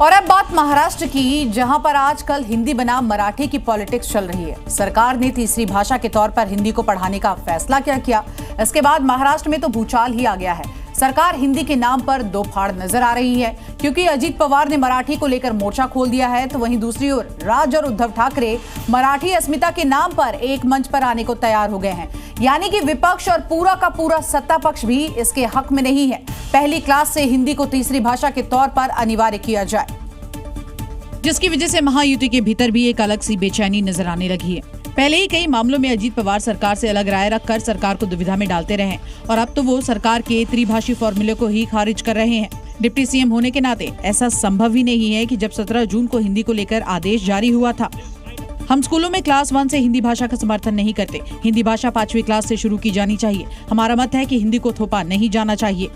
और अब बात महाराष्ट्र की, जहां पर आजकल हिंदी बनाम मराठी की पॉलिटिक्स चल रही है। सरकार ने तीसरी भाषा के तौर पर हिंदी को पढ़ाने का फैसला क्या किया, इसके बाद महाराष्ट्र में तो भूचाल ही आ गया है। सरकार हिंदी के नाम पर दो फाड़ नजर आ रही है, क्योंकि अजीत पवार ने मराठी को लेकर मोर्चा खोल दिया है, तो वहीं दूसरी ओर राज और उद्धव ठाकरे मराठी अस्मिता के नाम पर एक मंच पर आने को तैयार हो गए हैं। यानी कि विपक्ष और पूरा का पूरा सत्ता पक्ष भी इसके हक में नहीं है। पहली क्लास से हिंदी को तीसरी भाषा के तौर पर अनिवार्य किया जाए, जिसकी वजह से महायुति के भीतर भी एक अलग सी बेचैनी नजर आने लगी है। पहले ही कई मामलों में अजीत पवार सरकार से अलग राय रखकर सरकार को दुविधा में डालते रहे और अब तो वो सरकार के त्रिभाषी फॉर्मूले को ही खारिज कर रहे हैं। डिप्टी सीएम होने के नाते ऐसा संभव ही नहीं है कि जब 17 जून को हिंदी को लेकर आदेश जारी हुआ था, हम स्कूलों में क्लास 1 से हिंदी भाषा का समर्थन नहीं करते। हिंदी भाषा 5वीं क्लास से शुरू की जानी चाहिए। हमारा मत है कि हिंदी को थोपा नहीं जाना चाहिए।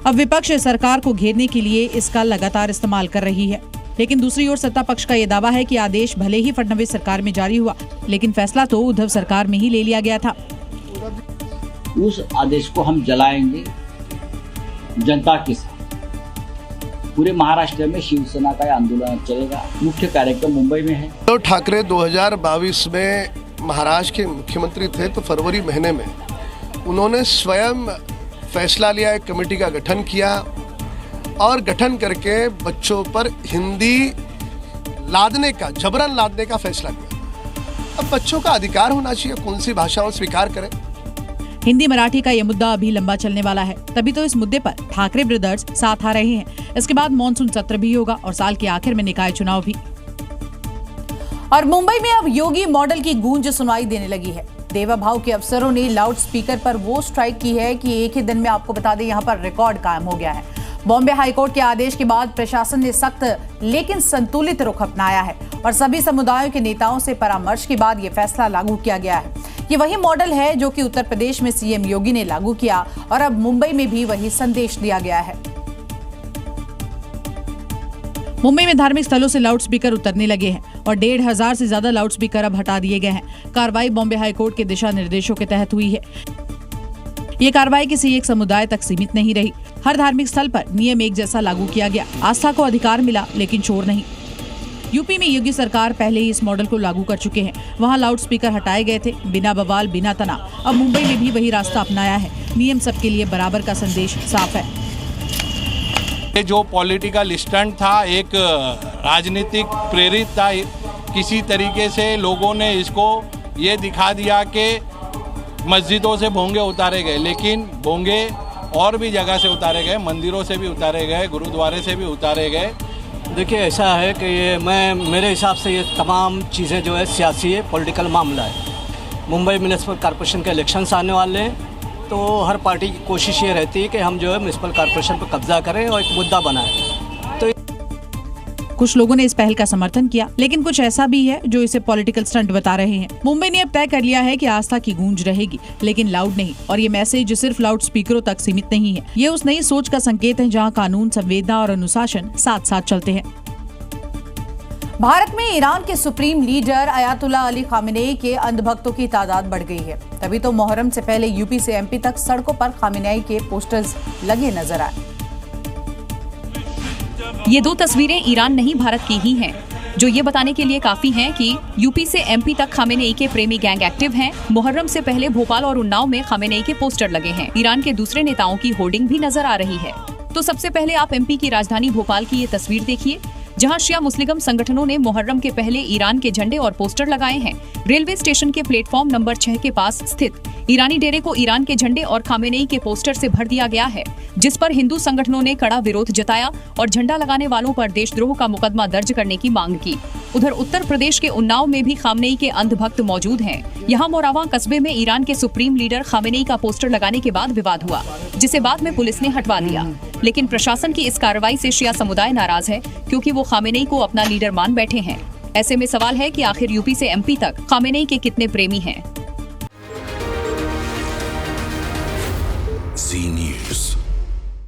अब विपक्ष सरकार को घेरने के लिए इसका लगातार इस्तेमाल कर रही है, लेकिन दूसरी ओर सत्ता पक्ष का ये दावा है कि आदेश भले ही फडणवीस सरकार में जारी हुआ, लेकिन फैसला तो उद्धव सरकार में ही ले लिया गया था। उस आदेश को हम जलाएंगे जनता के साथ। पूरे महाराष्ट्र में शिवसेना का आंदोलन चलेगा। मुख्य कार्यक्रम मुंबई में है। उद्धव ठाकरे 2022 में महाराष्ट्र के मुख्यमंत्री थे, तो फरवरी महीने में उन्होंने स्वयं फैसला लिया, एक कमेटी का गठन किया और गठन करके बच्चों पर हिंदी लादने का, जबरन लादने का फैसला किया। अब बच्चों का अधिकार होना चाहिए कौन सी भाषा स्वीकार करें। हिंदी मराठी का यह मुद्दा अभी लंबा चलने वाला है, तभी तो इस मुद्दे पर ठाकरे ब्रदर्स साथ आ रहे हैं। इसके बाद मॉनसून सत्र भी होगा और साल के आखिर में निकाय चुनाव भी। और मुंबई में अब योगी मॉडल की गूंज सुनाई देने लगी है। देवा भाव के अफसरों ने लाउड स्पीकर पर वो स्ट्राइक की है कि एक ही दिन में, आपको बता दें, यहाँ पर रिकॉर्ड कायम हो गया है। बॉम्बे हाईकोर्ट के आदेश के बाद प्रशासन ने सख्त लेकिन संतुलित रुख अपनाया है और सभी समुदायों के नेताओं से परामर्श के बाद ये फैसला लागू किया गया है। ये वही मॉडल है जो कि उत्तर प्रदेश में सीएम योगी ने लागू किया और अब मुंबई में भी वही संदेश दिया गया है। मुंबई में धार्मिक स्थलों से लाउड स्पीकर उतरने लगे हैं और 1500 से ज्यादा लाउड स्पीकर अब हटा दिए गए हैं। कार्रवाई बॉम्बे हाईकोर्ट के दिशा निर्देशों के तहत हुई है। ये कार्रवाई किसी एक समुदाय तक सीमित नहीं रही। हर धार्मिक स्थल पर नियम एक जैसा लागू किया गया। आस्था को अधिकार मिला, लेकिन शोर नहीं। यूपी में योगी सरकार पहले ही इस मॉडल को लागू कर चुके हैं। वहां लाउड स्पीकर हटाए गए थे, बिना बवाल, बिना तनाव। अब मुंबई में भी वही रास्ता अपनाया है। नियम सबके लिए बराबर का संदेश साफ है। ये जो पॉलिटिकल स्टंट था, एक राजनीतिक प्रेरित था। किसी तरीके से लोगों ने इसको ये दिखा दिया कि मस्जिदों से भोंगे उतारे गए, लेकिन भोंगे और भी जगह से उतारे गए, मंदिरों से भी उतारे गए, गुरुद्वारे से भी उतारे गए। देखिए, ऐसा है कि ये मेरे हिसाब से ये तमाम चीज़ें जो है सियासी है, पॉलिटिकल मामला है। मुंबई म्यूनिसिपल कॉर्पोरेशन के इलेक्शंस आने वाले हैं, तो हर पार्टी की कोशिश ये रहती है कि हम जो है म्यूनिसिपल कॉर्पोरेशन पर कब्जा करें और एक मुद्दा बनाएं। तो कुछ लोगों ने इस पहल का समर्थन किया, लेकिन कुछ ऐसा भी है जो इसे पॉलिटिकल स्टंट बता रहे हैं। मुंबई ने अब तय कर लिया है कि आस्था की गूंज रहेगी, लेकिन लाउड नहीं। और ये मैसेज सिर्फ लाउड स्पीकरों तक सीमित नहीं है। ये उस नई सोच का संकेत है जहां कानून, संवेदना और अनुशासन साथ साथ चलते हैं। भारत में ईरान के supreme leader Ayatollah Ali Khamenei के अंधभक्तों की तादाद बढ़ गई है। तभी तो मुहर्रम से पहले यूपी से एमपी तक सड़कों पर खामेनेई के पोस्टर्स लगे नजर आए। ये दो तस्वीरें ईरान नहीं, भारत की ही हैं, जो ये बताने के लिए काफी हैं कि यूपी से एमपी तक खामेनेई के प्रेमी गैंग एक्टिव हैं। मुहर्रम से पहले भोपाल और उन्नाव में खामेनेई के पोस्टर लगे हैं। ईरान के दूसरे नेताओं की होर्डिंग भी नजर आ रही है। तो सबसे पहले आप एमपी की राजधानी भोपाल की ये तस्वीर देखिए, जहां शिया मुस्लिम संगठनों ने मुहर्रम के पहले ईरान के झंडे और पोस्टर लगाए हैं। रेलवे स्टेशन के प्लेटफॉर्म नंबर 6 के पास स्थित ईरानी डेरे को ईरान के झंडे और खामेनेई के पोस्टर से भर दिया गया है, जिस पर हिंदू संगठनों ने कड़ा विरोध जताया और झंडा लगाने वालों पर देशद्रोह का मुकदमा दर्ज करने की मांग की। उधर उत्तर प्रदेश के उन्नाव में भी खामेनेई के अंधभक्त मौजूद हैं। यहाँ मोरावा कस्बे में ईरान के सुप्रीम लीडर खामेनेई का पोस्टर लगाने के बाद विवाद हुआ, जिसे बाद में पुलिस ने हटवा दिया। लेकिन प्रशासन की इस कार्रवाई से शिया समुदाय नाराज है, क्योंकि वो खामेनेई को अपना लीडर मान बैठे हैं। ऐसे में सवाल है कि आखिर यूपी से एमपी तक खामेनेई के कितने प्रेमी हैं।